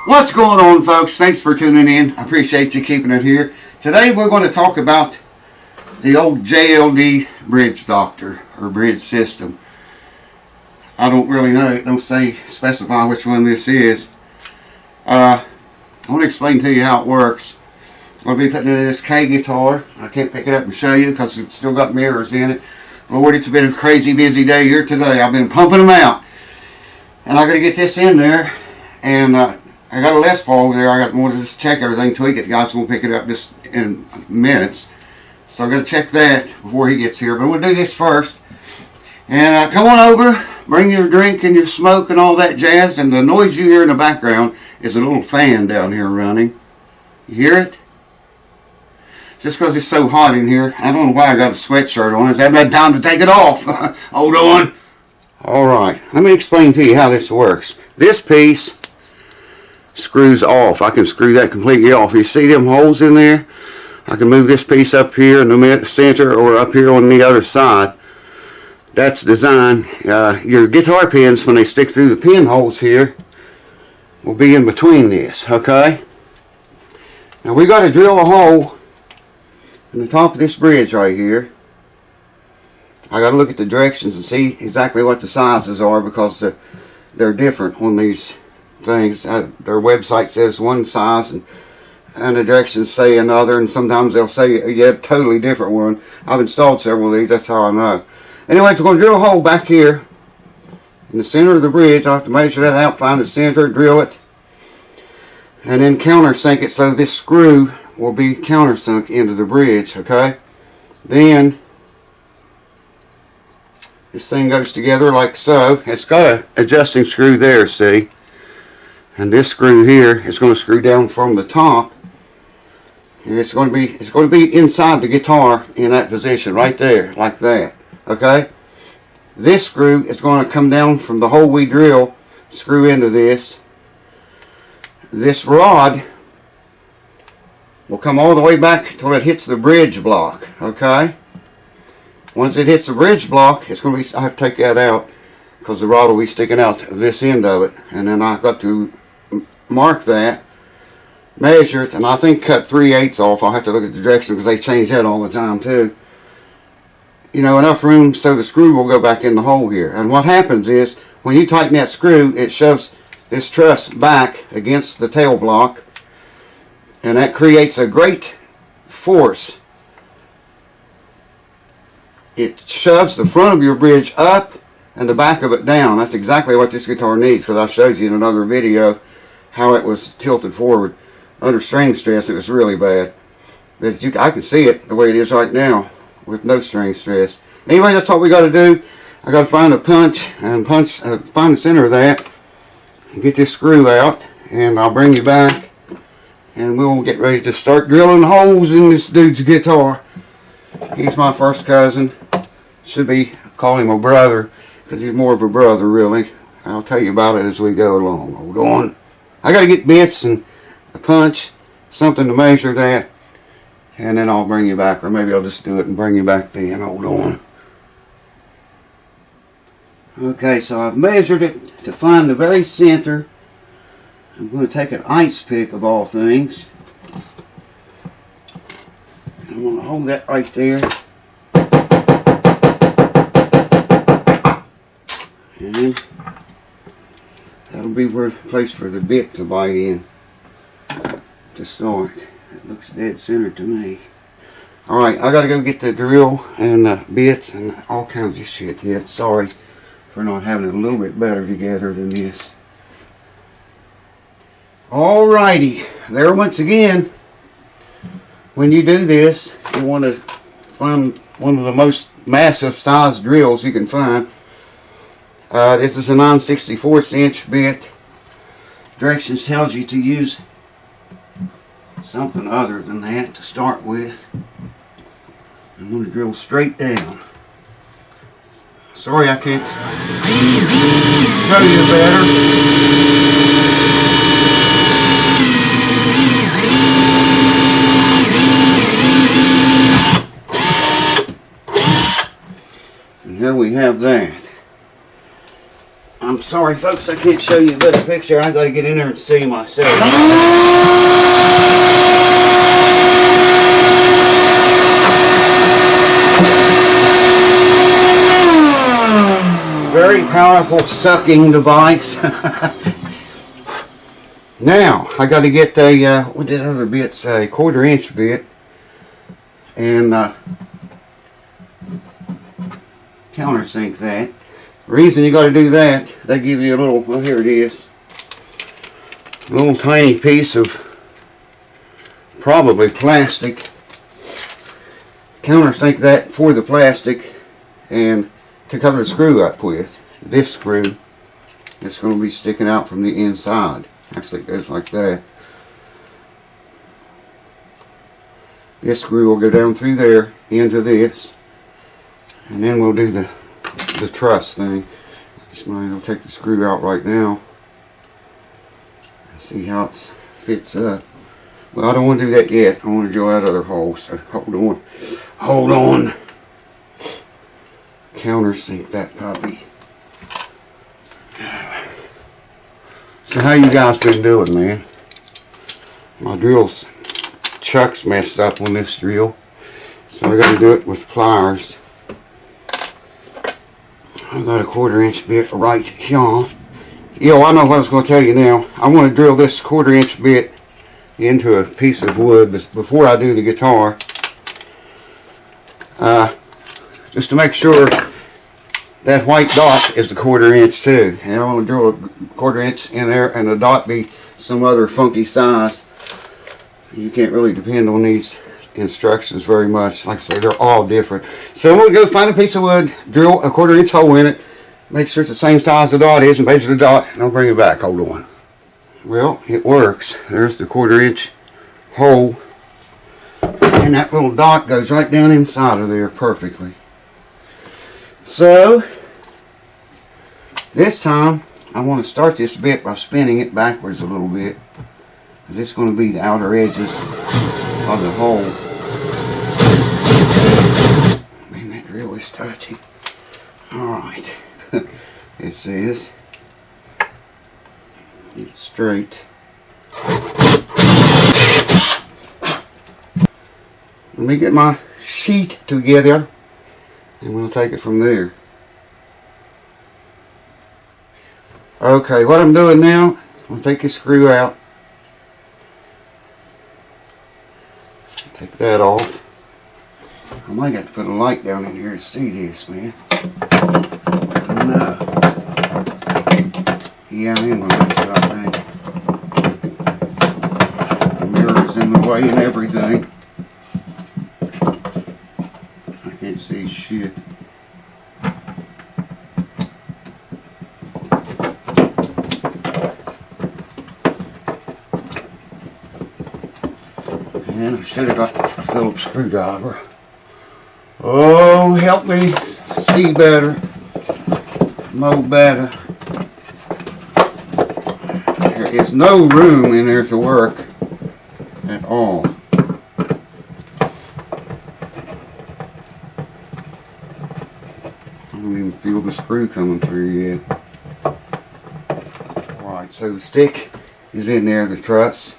What's going on, folks? Thanks for tuning in. I appreciate you keeping it here. Today we're going to talk about the old JLD bridge doctor or bridge system. I don't really know. It don't specify which one this is. I want to explain to you how it works. I'm going to be putting it in this K guitar. I can't pick it up and show you because it's still got mirrors in it. Lord, it's been a crazy busy day here today. I've been pumping them out. And I got to get this in there. And I got a Les Paul over there. I got to just check everything, tweak it. The guy's going to pick it up just in minutes. So I got to check that before he gets here. But we'll do this first. And come on over, bring your drink and your smoke and all that jazz. And the noise you hear in the background is a little fan down here running. You hear it? Just because it's so hot in here. I don't know why I got a sweatshirt on. I haven't had time to take it off. Hold on. Alright, let me explain to you how this works. This piece screws off. I can screw that completely off. You see them holes in there? I can move this piece up here in the center or up here on the other side. That's designed. Your guitar pins, when they stick through the pin holes here, will be in between this, okay? Now we got to drill a hole in the top of this bridge right here. I got to look at the directions and see exactly what the sizes are because they're different on these things. Their website says one size and the directions say another, and sometimes they'll say a totally different one. I've installed several of these, that's how I know. Anyway, we're going to drill a hole back here in the center of the bridge. I have to measure that out, find the center, drill it, and then countersink it so this screw will be countersunk into the bridge, okay? Then this thing goes together like so. It's got an adjusting screw there, see? And this screw here is going to screw down from the top. And it's going to be inside the guitar in that position right there, like that. Okay? This screw is going to come down from the hole we drill, screw into this. This rod will come all the way back till it hits the bridge block. Okay? Once it hits the bridge block, it's going to be, I have to take that out because the rod will be sticking out of this end of it. And then I've got to mark that, measure it, and I think cut 3/8 off. I'll have to look at the direction because they change that all the time too. You know, enough room so the screw will go back in the hole here. And what happens is, when you tighten that screw, it shoves this truss back against the tail block, and that creates a great force. It shoves the front of your bridge up and the back of it down. That's exactly what this guitar needs, because I showed you in another video how it was tilted forward. Under string stress, it was really bad. But I can see it the way it is right now with no string stress. Anyway, that's what we got to do. I got to find a punch and find the center of that and get this screw out, and I'll bring you back and we'll get ready to start drilling holes in this dude's guitar. He's my first cousin. Should be call him a brother because he's more of a brother, really. I'll tell you about it as we go along. Hold on. I got to get bits and a punch, something to measure that, and then I'll bring you back, or maybe I'll just do it and bring you back then. Hold on. Okay, so I've measured it to find the very center. I'm going to take an ice pick of all things. I'm going to hold that right there. And that'll be where the place for the bit to bite in to start. It looks dead center to me. Alright, I gotta go get the drill and bits and all kinds of shit yet. Sorry for not having it a little bit better together than this. Alrighty, there once again. When you do this, you want to find one of the most massive size drills you can find. This is a 9/64 inch bit. Directions tells you to use something other than that to start with. I'm going to drill straight down. Sorry I can't show you better. And here we have that. I'm sorry folks, I can't show you a better picture. I gotta get in there and see myself. Very powerful sucking device. Now I got to get a what that other bit's a 1/4 inch bit and countersink that. The reason you got to do that, they give you a little, well here it is, a little tiny piece of probably plastic. Countersink that for the plastic and to cover the screw up with. This screw is going to be sticking out from the inside. Actually it goes like that. This screw will go down through there into this, and then we'll do the truss thing. Just might as well take the screw out right now and see how it fits up. Well, I don't want to do that yet. I want to drill that other hole, so hold on. Countersink that puppy. So how you guys been doing, man? My drill's chuck's messed up on this drill, so I got to do it with pliers. I got a 1/4 inch bit right here. Yo, I know what I was going to tell you now. I want to drill this 1/4 inch bit into a piece of wood before I do the guitar, just to make sure that white dot is the 1/4 inch too. And I want to drill a 1/4 inch in there and the dot be some other funky size. You can't really depend on these instructions very much. Like I say, they're all different. So I'm going to go find a piece of wood, drill a 1/4 inch hole in it, make sure it's the same size the dot is, and measure the dot, and I'll bring it back. Hold on. Well, it works. There's the 1/4 inch hole, and that little dot goes right down inside of there perfectly. So this time I want to start this bit by spinning it backwards a little bit. This is going to be the outer edges of the hole. Man, that drill is touchy. Alright. It says it's straight. Let me get my sheet together and we'll take it from there. Okay, what I'm doing now, I'll take the screw out. Take that off. I might have to put a light down in here to see this, man. No. Yeah, I am going to lift it, I think. The mirror's in the way and everything. I can't see shit. And I should have got a Phillips screwdriver. Oh, help me see better, know better. There is no room in there to work at all. I don't even feel the screw coming through yet. Alright, so the stick is in there, the truss.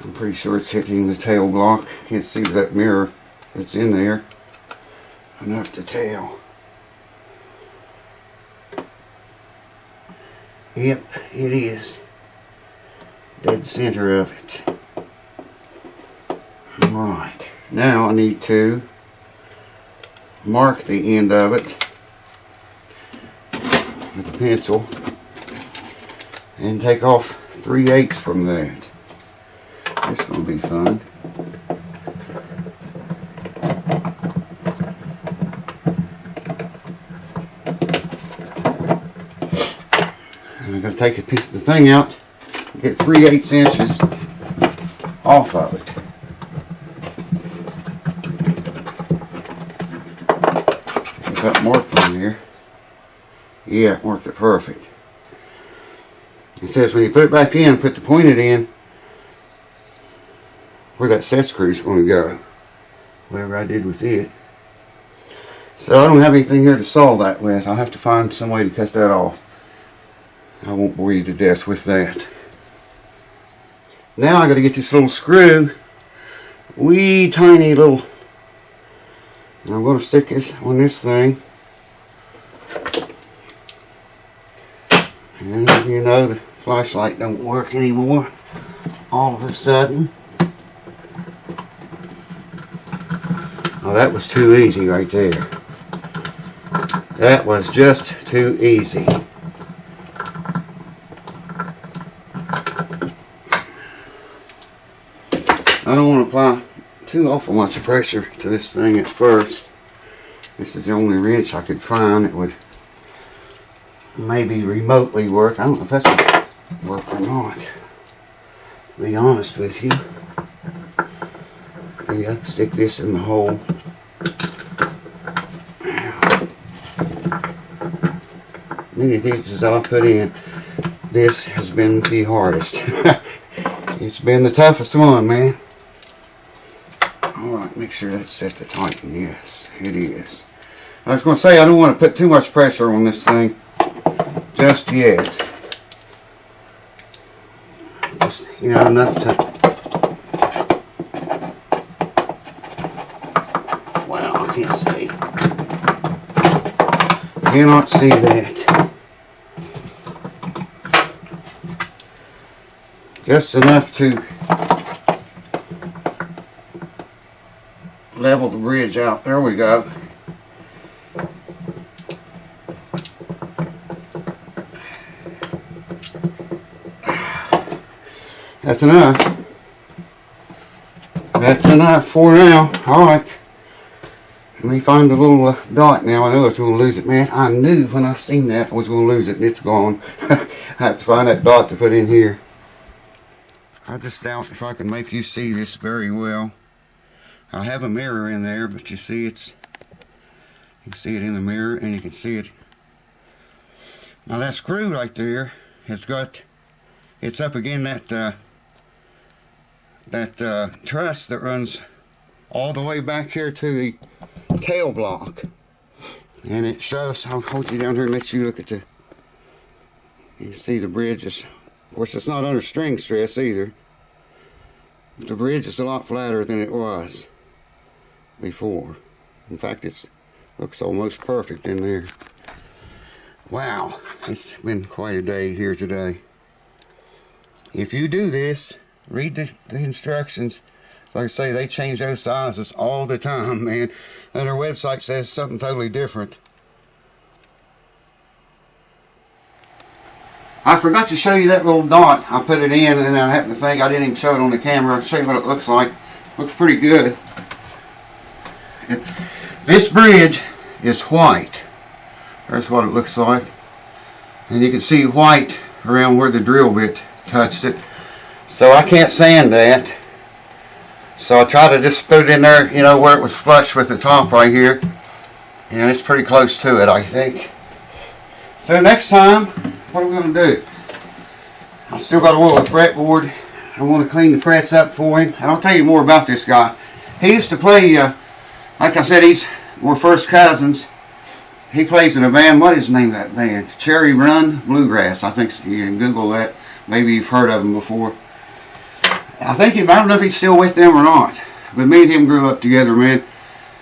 I'm pretty sure it's hitting the tail block. Can't see that mirror that's in there enough to tell. Yep, it is. Dead center of it. Alright, now I need to mark the end of it with a pencil and take off 3/8 from that. This is going to be fun. And I'm going to take the thing out and get 3/8 inches off of it. Is that marked on here? Yeah, it marked it perfect. It says when you put it back in, put the pointed in where that set screw is going to go. Whatever I did with it. So I don't have anything here to saw that with. I'll have to find some way to cut that off. I won't bore you to death with that. Now I got to get this little screw, wee tiny little. I'm going to stick this on this thing. And you know the flashlight don't work anymore all of a sudden. Oh, that was too easy right there. That was just too easy. I don't want to apply too awful much pressure to this thing at first. This is the only wrench I could find that would maybe remotely work. I don't know if that's going to work or not, to be honest with you. Maybe I can stick this in the hole. Many of these I put in, this has been the hardest. It's been the toughest one, man. Alright, make sure that's set to tighten. Yes, it is. I was going to say, I don't want to put too much pressure on this thing just yet. Just, you know, enough to... Wow, I can't see. Cannot see that. Just enough to level the bridge out. There we go. That's enough. That's enough for now. Alright. Let me find the little dot now. I know I was going to lose it, man. I knew when I seen that I was going to lose it, and it's gone. I have to find that dot to put in here. I just doubt if I can make you see this very well. I have a mirror in there, but you see it's, you can see it in the mirror, and you can see it. Now that screw right there has got, it's up again that truss that runs all the way back here to the tail block, and it shows. I'll hold you down here and let you look at the. You can see the bridge is, of course, it's not under string stress either. The bridge is a lot flatter than it was before. In fact, it looks almost perfect in there. Wow, it's been quite a day here today. If you do this, read the instructions. Like I say, they change those sizes all the time, man. And their website says something totally different. I forgot to show you that little dot. I put it in, and I happened to think I didn't even show it on the camera. I'll show you what it looks like. Looks pretty good. This bridge is white. That's what it looks like. And you can see white around where the drill bit touched it. So I can't sand that. So I tried to just put it in there, you know, where it was flush with the top right here. And it's pretty close to it, I think. So next time, what are we going to do? I still got a little fretboard. I want to clean the frets up for him. And I'll tell you more about this guy. He used to play, like I said, we're first cousins. He plays in a band. What is the name of that band? Cherry Run Bluegrass. I think you can Google that. Maybe you've heard of them before. I don't know if he's still with them or not. But me and him grew up together, man.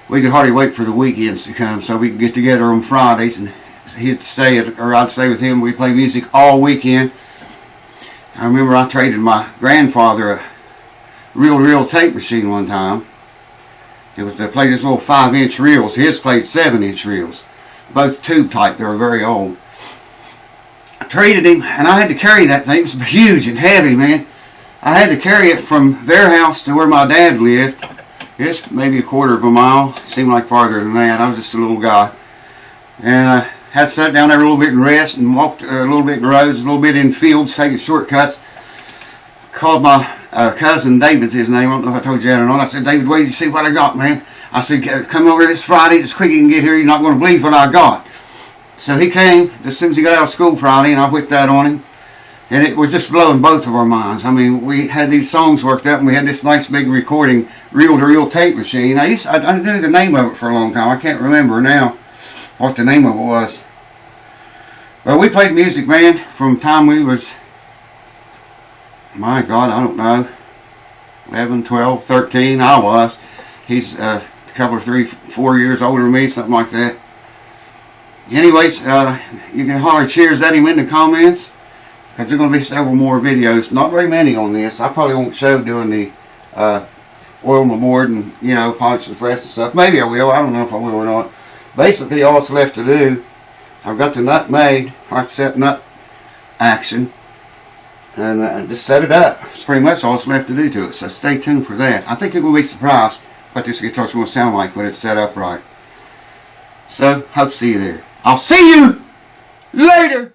We could hardly wait for the weekends to come so we could get together on Fridays, and he'd stay or I'd stay with him. We'd play music all weekend. I remember I traded my grandfather a reel tape machine one time. It was to play this little 5-inch reels. His played 7-inch reels. Both tube type. They were very old. I traded him, and I had to carry that thing. It was huge and heavy, man. I had to carry it from their house to where my dad lived. It's maybe a quarter of a mile. It seemed like farther than that. I was just a little guy. And I had to sit down there a little bit and rest, and walked a little bit in roads, a little bit in fields, taking shortcuts. Called my cousin, David's his name. I don't know if I told you that or not. I said, David, wait to see what I got, man. I said, come over this Friday as quick as you can get here. You're not going to believe what I got. So he came as soon as he got out of school Friday, and I whipped that on him. And it was just blowing both of our minds. I mean, we had these songs worked up, and we had this nice big recording, reel-to-reel tape machine. I knew the name of it for a long time. I can't remember now what the name of it was. But we played music, man, from the time we was, my God, I don't know, 11, 12, 13, I was. He's a couple of 3, 4 years older than me, something like that. Anyways, you can holler cheers at him in the comments, because there's going to be several more videos. Not very many on this. I probably won't show doing the oil my board and, you know, polish the press and stuff. Maybe I will. I don't know if I will or not. Basically, all it's left to do, I've got the nut made, hard set nut action, and just set it up. It's pretty much all it's left to do to it. So stay tuned for that. I think you're going to be surprised what this guitar's going to sound like when it's set up right. So, hope to see you there. I'll see you later!